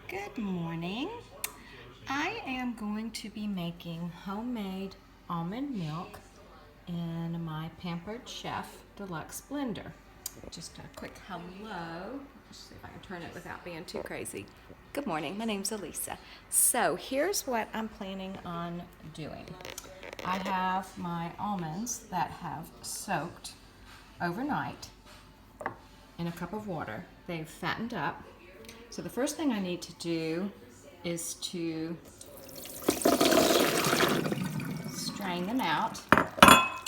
Good morning. I am going to be making homemade almond milk in my Pampered Chef Deluxe blender. Just a quick hello. Let's see if I can turn it without being too crazy. Good morning, my name's Elisa. So here's what I'm planning on doing. I have my almonds that have soaked overnight in a cup of water. They've fattened up. So the first thing I need to do is to strain them out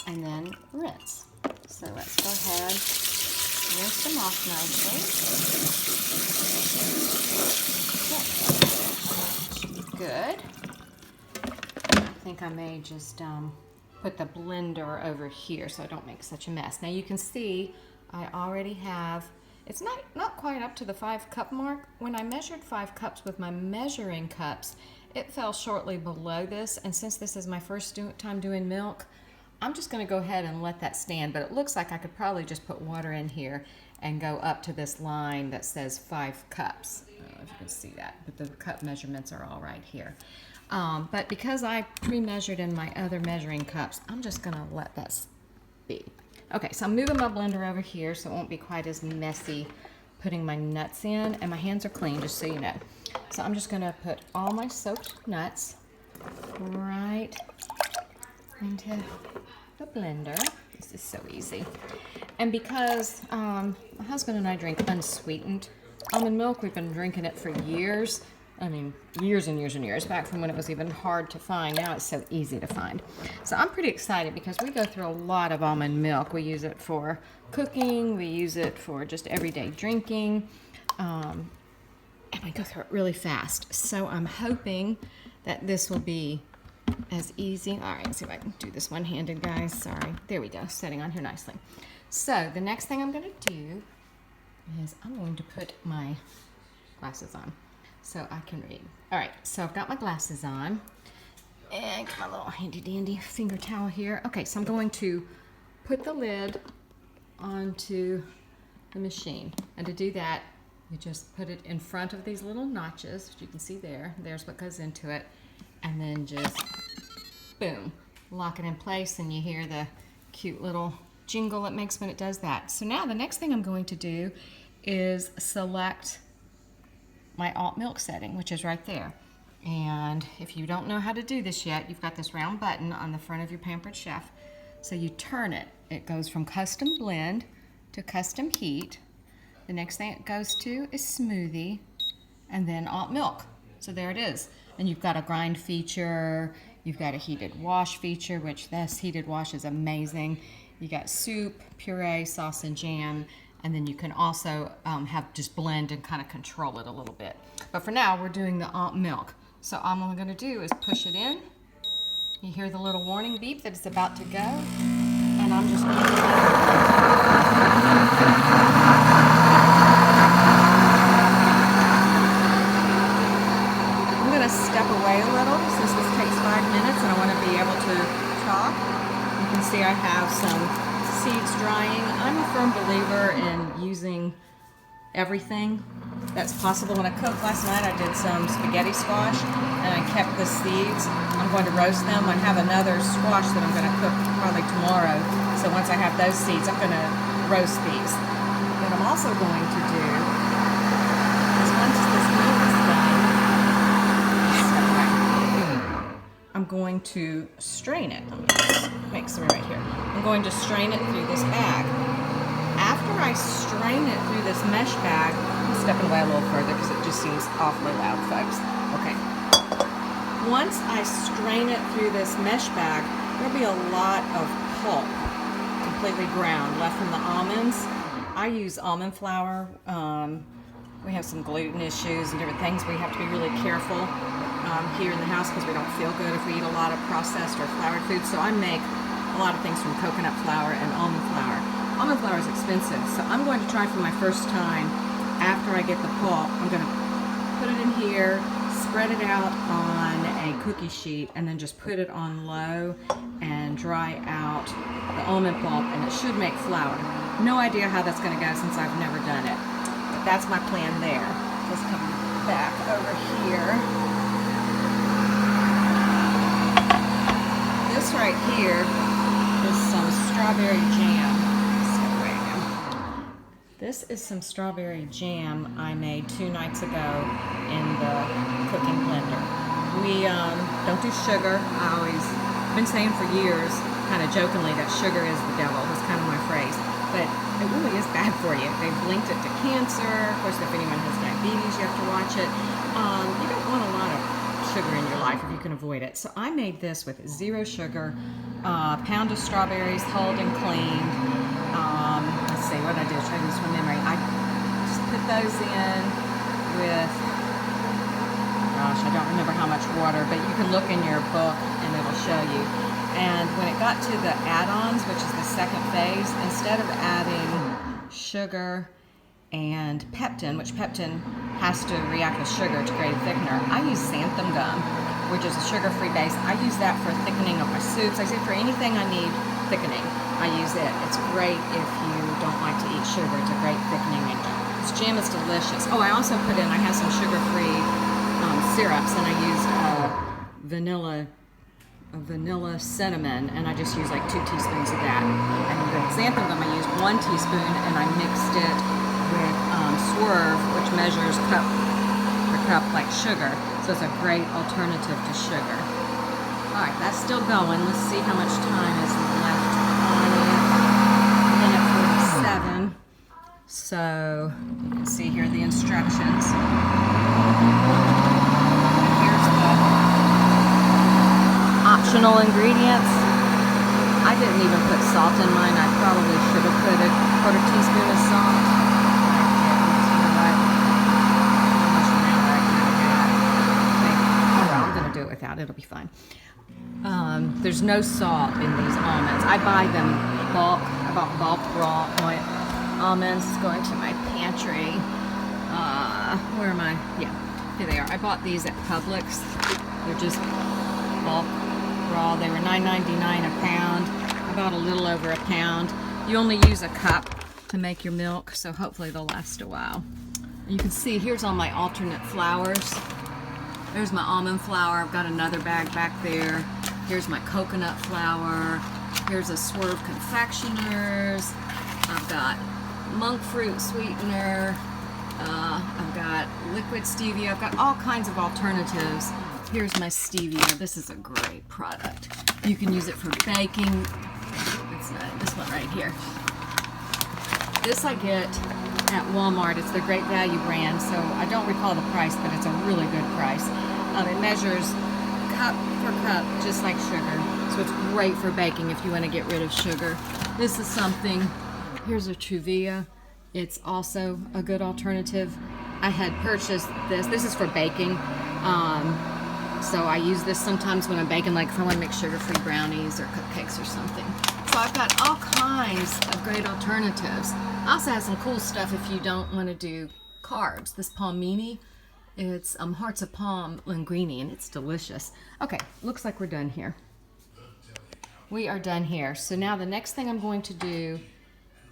and then rinse. So let's go ahead, rinse them off nicely. Okay. Should be good. I think I may just put the blender over here so I don't make such a mess. Now you can see I already have, it's not quite up to the 5-cup mark. When I measured 5 cups with my measuring cups, it fell shortly below this, and since this is my first time doing milk, I'm just going to go ahead and let that stand, but it looks like I could probably just put water in here and go up to this line that says 5 cups. I don't know if you can see that, but the cup measurements are all right here. But because I pre-measured in my other measuring cups, I'm just going to let that be. Okay, so I'm moving my blender over here so it won't be quite as messy putting my nuts in, and my hands are clean, just so you know. So I'm just gonna put all my soaked nuts right into the blender. This is so easy. And because my husband and I drink unsweetened almond milk, we've been drinking it for years. I mean, years and years and years, back from when it was even hard to find. Now it's so easy to find. So I'm pretty excited because we go through a lot of almond milk. We use it for cooking, we use it for just everyday drinking, and we go through it really fast. So I'm hoping that this will be as easy. All right, let's see if I can do this one-handed, guys. Sorry. There we go, setting on here nicely. So the next thing I'm going to do is I'm going to put my glasses on so I can read. All right, so I've got my glasses on and got my little handy dandy finger towel here. Okay, so I'm going to put the lid onto the machine, and to do that you just put it in front of these little notches, as you can see there. There's what goes into it, and then just boom, lock it in place, and you hear the cute little jingle it makes when it does that. So now the next thing I'm going to do is select my alt milk setting, which is right there. And if you don't know how to do this yet, you've got this round button on the front of your Pampered Chef. So you turn it. It goes from custom blend to custom heat. The next thing it goes to is smoothie, and then alt milk. So there it is. And you've got a grind feature, you've got a heated wash feature, which this heated wash is amazing. You got soup, puree, sauce, and jam. And then you can also have just blend and kind of control it a little bit. But for now, we're doing the alt milk. So all I'm going to do is push it in. You hear the little warning beep that it's about to go. And I'm just going to step away a little since this takes 5 minutes and I want to be able to talk. You can see I have some seeds drying. I'm a firm believer in using everything that's possible. When I cooked last night, I did some spaghetti squash and I kept the seeds. I'm going to roast them. I have another squash that I'm going to cook probably tomorrow. So once I have those seeds, I'm going to roast these. What I'm also going to do is once this milk is done, I'm going to strain it. Let me just make some right here. I'm going to strain it through this bag. After I strain it through this mesh bag, I'm stepping away a little further because it just seems awfully loud, folks. Okay. Once I strain it through this mesh bag, there'll be a lot of pulp, completely ground, left from the almonds. I use almond flour. We have some gluten issues and different things. We have to be really careful here in the house because we don't feel good if we eat a lot of processed or floured food. So I make a lot of things from coconut flour and almond flour. Almond flour is expensive, so I'm going to try for my first time, after I get the pulp, I'm going to put it in here, spread it out on a cookie sheet, and then just put it on low and dry out the almond pulp, and it should make flour. No idea how that's going to go since I've never done it, but that's my plan there. Let's come back over here. This right here is some strawberry jam. This is some strawberry jam I made 2 nights ago in the cooking blender. We don't do sugar. I've been saying for years, kind of jokingly, that sugar is the devil. That's kind of my phrase. But it really is bad for you. They've linked it to cancer. Of course, if anyone has diabetes, you have to watch it. You don't want a lot of sugar in your life if you can avoid it. So I made this with 0 sugar, pound of strawberries, hulled and cleaned. Let's see, what did I do? Try to do this from memory. I just put those in with, gosh, I don't remember how much water, but you can look in your book and it'll show you. And when it got to the add-ons, which is the second phase, instead of adding sugar and peptin, which peptin has to react with sugar to create a thickener, I use xanthan gum, which is a sugar-free base. I use that for thickening of my soups. I use it for anything I need thickening. I use it. It's great if you don't like to eat sugar. It's a great thickening. And this jam is delicious. Oh, I also put in, I have some sugar-free syrups, and I used vanilla cinnamon, and I just used like 2 teaspoons of that. And the xanthan gum, I used 1 teaspoon, and I mixed it with Swerve, which measures cup per cup like sugar. So it's a great alternative to sugar. All right, that's still going. Let's see how much time is left on it. 1:47. So you can see here the instructions. Here's the optional ingredients. I didn't even put salt in mine. I probably should have put a 1/4 teaspoon of salt. I'm going to do it without. It'll be fine. There's no salt in these almonds. I buy them bulk. I bought bulk raw almonds. It's going to my pantry. Where am I? Yeah, here they are. I bought these at Publix. They're just bulk raw. They were $9.99 a pound. I bought a little over a pound. You only use a cup to make your milk, so hopefully they'll last a while. You can see here's all my alternate flours. There's my almond flour. I've got another bag back there. Here's my coconut flour. Here's a Swerve confectioners. I've got monk fruit sweetener. I've got liquid stevia. I've got all kinds of alternatives. Here's my stevia. This is a great product. You can use it for baking. It's not this one right here. This I get at Walmart. It's their Great Value brand, so I don't recall the price, but it's a really good price. It measures cup per cup, just like sugar. So it's great for baking if you want to get rid of sugar. This is something, here's a Truvia. It's also a good alternative. I had purchased this. This is for baking. So I use this sometimes when I'm baking, like if I want to make sugar-free brownies or cupcakes or something. So I've got all kinds of great alternatives. I also have some cool stuff if you don't want to do carbs. This palmini, it's hearts of palm linguine, and it's delicious. Okay, looks like we're done here. We are done here. So now the next thing I'm going to do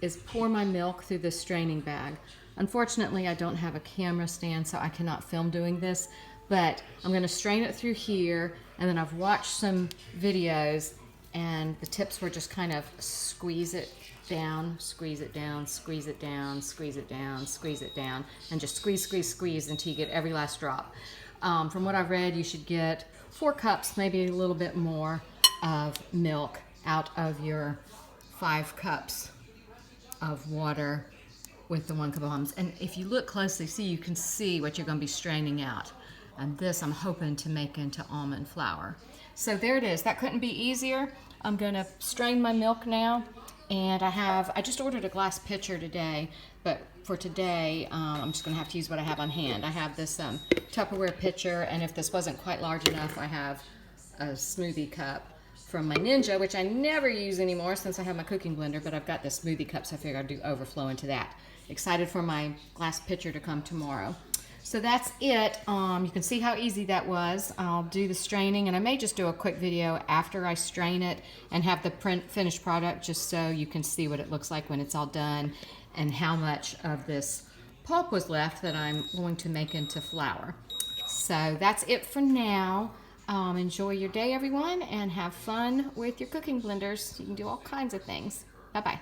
is pour my milk through this straining bag. Unfortunately, I don't have a camera stand, so I cannot film doing this, but I'm going to strain it through here, and then I've watched some videos, and the tips were just kind of squeeze it down, squeeze it down, squeeze it down, squeeze it down, squeeze it down, and just squeeze, squeeze, squeeze until you get every last drop. From what I've read, you should get 4 cups, maybe a little bit more, of milk out of your 5 cups of water with the 1 cup of almonds. And if you look closely, you can see what you're going to be straining out. And this I'm hoping to make into almond flour. So there it is. That couldn't be easier. I'm going to strain my milk now. And I just ordered a glass pitcher today, but for today, I'm just going to have to use what I have on hand. I have this Tupperware pitcher, and if this wasn't quite large enough, I have a smoothie cup from my Ninja, which I never use anymore since I have my cooking blender, but I've got this smoothie cup, so I figured I'd do overflow into that. Excited for my glass pitcher to come tomorrow. So that's it. You can see how easy that was. I'll do the straining, and I may just do a quick video after I strain it and have the finished product, just so you can see what it looks like when it's all done and how much of this pulp was left that I'm going to make into flour. So that's it for now. Enjoy your day, everyone, and have fun with your cooking blenders. You can do all kinds of things. Bye-bye.